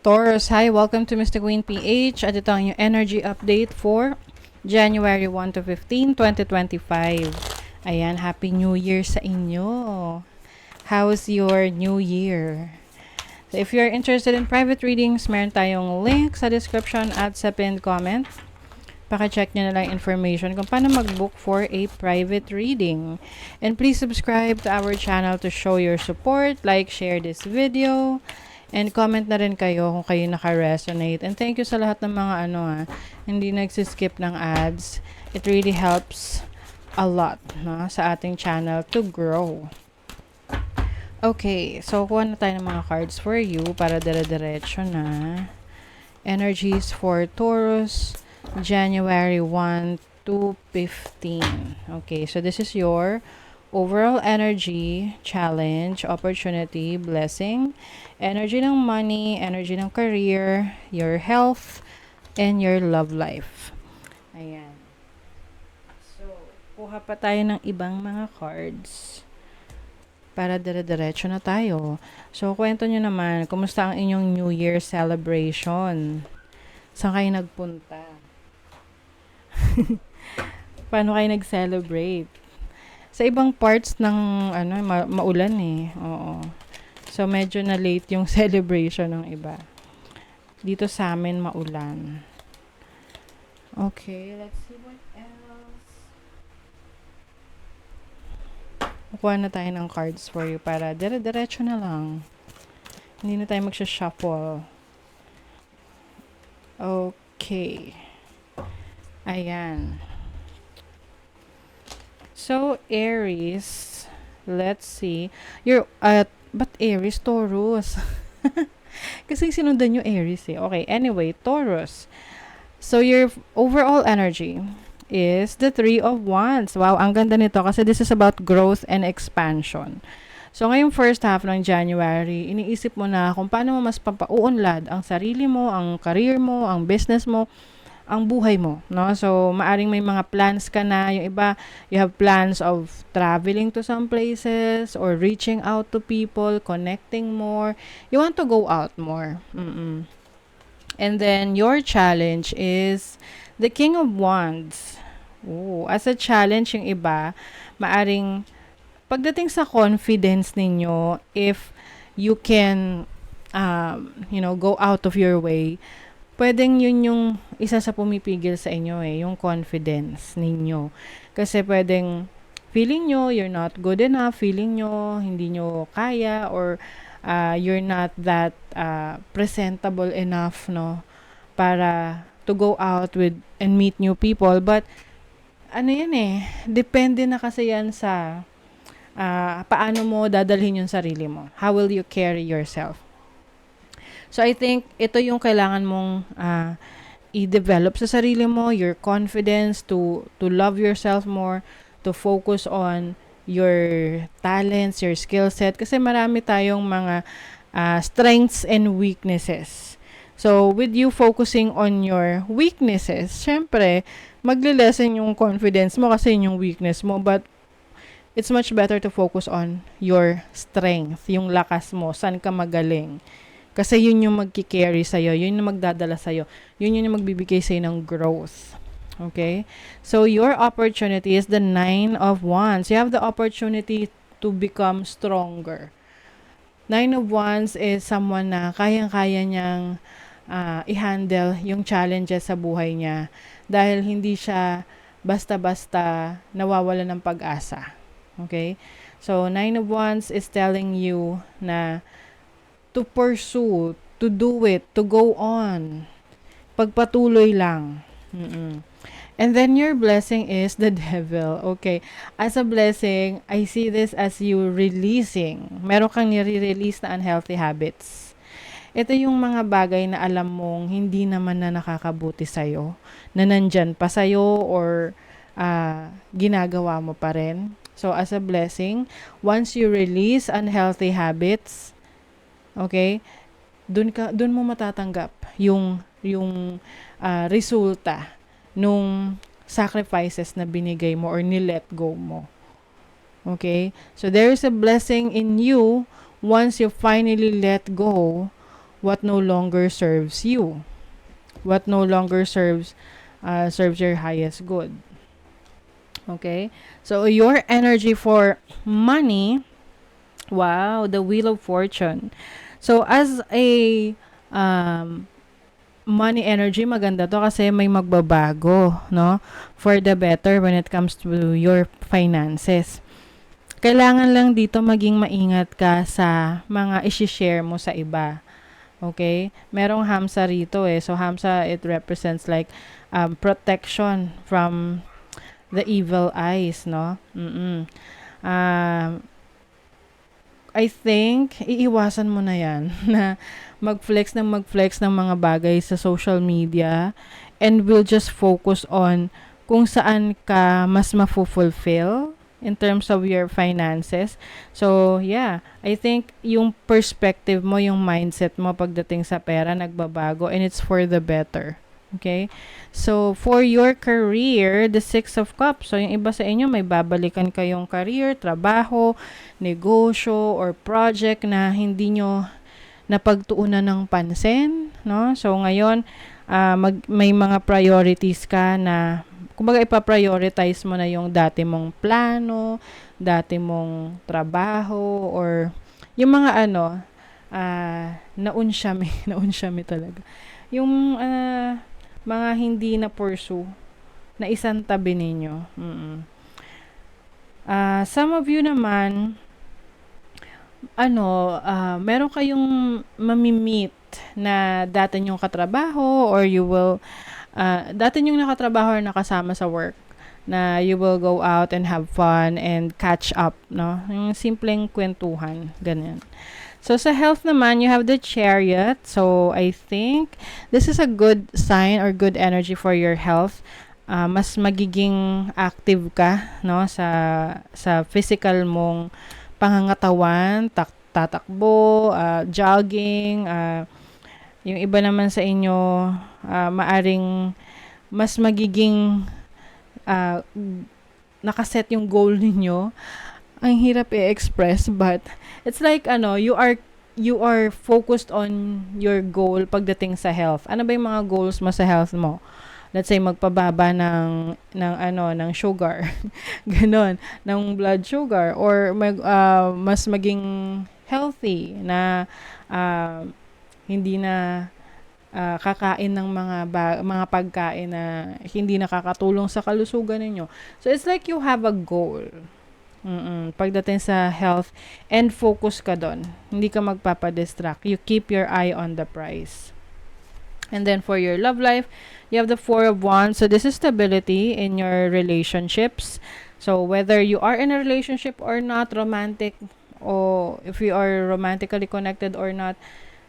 Taurus, hi! Welcome to Mr. Queen PH at ito ang yung energy update for January 1 to 15, 2025. Ayan, Happy New Year sa inyo! How's your New Year? So if you're interested in private readings, meron tayong link sa description at sa pinned comment. Paka-check nyo na lang information kung paano mag-book for a private reading. And please subscribe to our channel to show your support, like, share this video, and comment na rin kayo kung kayo naka-resonate. And thank you sa lahat ng mga hindi nagsiskip ng ads. It really helps a lot sa ating channel to grow. Okay, so kuha na tayo ng mga cards for you para dire-diretso na. Energies for Taurus, January 1 to 15. Okay, so this is your overall energy, challenge, opportunity, blessing, energy ng money, energy ng career, your health, and your love life. Ayan. So, kuha pa tayo ng ibang mga cards para dire-diretso na tayo. So, kwento nyo naman, kumusta ang inyong New Year celebration? Saan kayo nagpunta? Paano kayo nag-celebrate? Sa ibang parts ng maulan eh. Oo. So medyo na late yung celebration ng iba. Dito sa amin maulan. Okay, let's see what else. Kukuha na tayo ng cards for you para dire-diretso na lang. Hindi na tayo magsha-shuffle. Okay. Ayan. So, Aries, let's see. But Aries, Taurus. Kasi sinundan yung Aries eh. Okay, anyway, Taurus. So, your overall energy is the Three of Wands. Wow, ang ganda nito kasi this is about growth and expansion. So, ngayong first half ng January, iniisip mo na kung paano mo mas papauunlad ang sarili mo, ang career mo, ang business mo, ang buhay mo, no? So, maaring may mga plans ka na. Yung iba, you have plans of traveling to some places or reaching out to people, connecting more. You want to go out more. And then, your challenge is the King of Wands. Ooh, as a challenge, yung iba, maaring pagdating sa confidence ninyo, if you can, go out of your way, pwedeng yun yung isa sa pumipigil sa inyo yung confidence ninyo. Kasi pwedeng feeling nyo you're not good enough, feeling nyo hindi nyo kaya, or you're not that presentable enough, no, para to go out with and meet new people. But depende na kasi yan sa paano mo dadalhin yung sarili mo. How will you carry yourself? So, I think ito yung kailangan mong i-develop sa sarili mo, your confidence to love yourself more, to focus on your talents, your skill set. Kasi marami tayong mga strengths and weaknesses. So, with you focusing on your weaknesses, syempre, magle-lessen yung confidence mo kasi yung weakness mo. But, it's much better to focus on your strength, yung lakas mo, saan ka magaling. Kasi yun yung magki-carry sa'yo, yun yung magdadala sa'yo, yun yung magbibigay sa'yo ng growth. Okay? So, your opportunity is the Nine of Wands. You have the opportunity to become stronger. Nine of Wands is someone na kayang-kaya niyang i-handle yung challenges sa buhay niya dahil hindi siya basta-basta nawawala ng pag-asa. Okay? So, Nine of Wands is telling you na to pursue, to do it, to go on. Pagpatuloy lang. And then your blessing is the devil. Okay. As a blessing, I see this as you releasing. Meron kang nire-release na unhealthy habits. Ito yung mga bagay na alam mong hindi naman na nakakabuti sa'yo, na nandyan pa sa'yo or ginagawa mo pa rin. So, as a blessing, once you release unhealthy habits, okay, dun mo matatanggap yung resulta nung sacrifices na binigay mo or ni-let go mo. Okay? So, there is a blessing in you once you finally let go what no longer serves you, what no longer serves your highest good. Okay? So your energy for money, wow, the wheel of fortune. So as a um money energy, maganda to kasi may magbabago, no? For the better when it comes to your finances. Kailangan lang dito maging maingat ka sa mga isi-share mo sa iba. Okay? Merong hamsa rito eh. So hamsa, it represents like protection from the evil eyes, no? Um, I think, iiwasan mo na yan na mag-flex ng mga bagay sa social media, and will just focus on kung saan ka mas mafulfill in terms of your finances. So, yeah, I think yung perspective mo, yung mindset mo pagdating sa pera nagbabago, and it's for the better. Okay? So, for your career, the Six of Cups. So, yung iba sa inyo, may babalikan kayong career, trabaho, negosyo, or project na hindi nyo napagtuunan ng pansin, no? So, ngayon, may mga priorities ka na, kumbaga, ipa-prioritize mo na yung dati mong plano, dati mong trabaho, or yung mga naunsyami, naunsyami talaga. Yung, mga hindi na pursue, na isang tabi ninyo. Some of you naman, meron kayong mamimit na dati nyong katrabaho, or you will, dati nyong nakatrabaho or nakasama sa work, na you will go out and have fun and catch up, no? Yung simpleng kwentuhan, ganyan. So, sa health naman, you have the Chariot. So, I think this is a good sign or good energy for your health. Mas magiging active ka, no, sa physical mong pangangatawan, tatakbo, jogging, yung iba naman sa inyo, maaring mas magiging nakaset yung goal ninyo. Ang hirap i-express, but it's like you are focused on your goal pagdating sa health. Ano ba yung mga goals mo sa health mo? Let's say magpababa ng sugar. Ganon, ng blood sugar, or mas maging healthy na hindi na kakain ng mga pagkain na hindi nakakatulong sa kalusugan ninyo. So it's like you have a goal. Pagdating sa health, and focus ka doon. Hindi ka magpapadistract. You keep your eye on the prize. And then for your love life, you have the Four of Wands. So this is stability in your relationships. So whether you are in a relationship or not, romantic, or if you are romantically connected or not,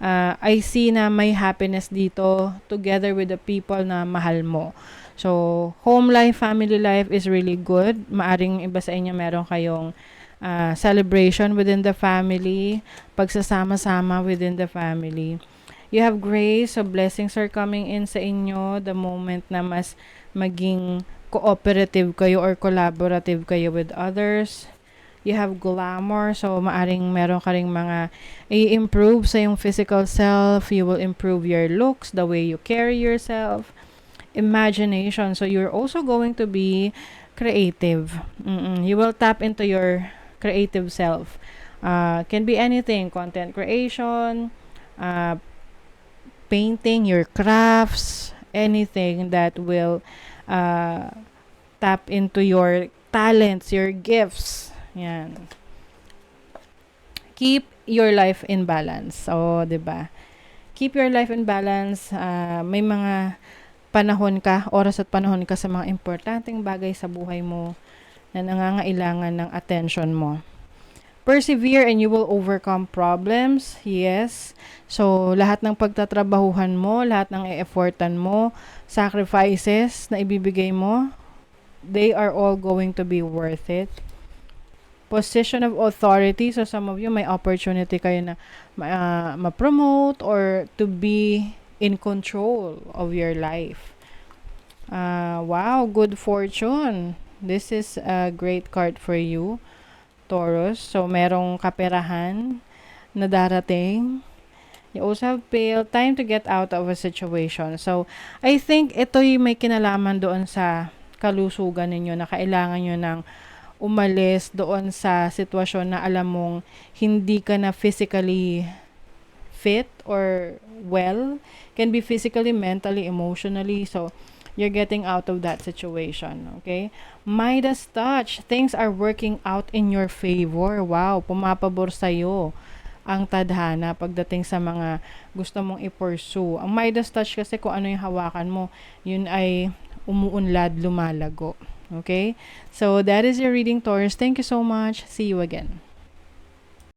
I see na may happiness dito together with the people na mahal mo. So, home life, family life is really good. Maaring iba sa inyo meron kayong celebration within the family, pagsasama-sama within the family. You have grace, so blessings are coming in sa inyo the moment na mas maging cooperative kayo or collaborative kayo with others. You have glamour, so maaring meron ka ring mga i-improve sa yung physical self. You will improve your looks, the way you carry yourself. Imagination, so you're also going to be creative. You will tap into your creative self. Can be anything, content creation, painting, your crafts, anything that will tap into your talents, your gifts. Yan. Keep your life in balance. So, 'di ba? Keep your life in balance. May mga oras at panahon ka sa mga importanteng bagay sa buhay mo na nangangailangan ng attention mo. Persevere and you will overcome problems. Yes. So, lahat ng pagtatrabahuhan mo, lahat ng e-effortan mo, sacrifices na ibibigay mo, they are all going to be worth it. Position of authority. So, some of you, may opportunity kayo na ma-promote or to be in control of your life. Wow, good fortune. This is a great card for you, Taurus. So, merong kaperahan na darating. You also have Pale, time to get out of a situation. So, I think ito'y may kinalaman doon sa kalusugan ninyo na kailangan nyo ng umalis doon sa sitwasyon na alam mong hindi ka na physically fit or well. Can be physically, mentally, emotionally. So, you're getting out of that situation. Okay? Midas touch. Things are working out in your favor. Wow, pumapabor sa'yo ang tadhana pagdating sa mga gusto mong i-pursue. Ang Midas touch kasi kung ano yung hawakan mo, yun ay umuunlad, lumalago. Okay? So, that is your reading, Taurus. Thank you so much. See you again.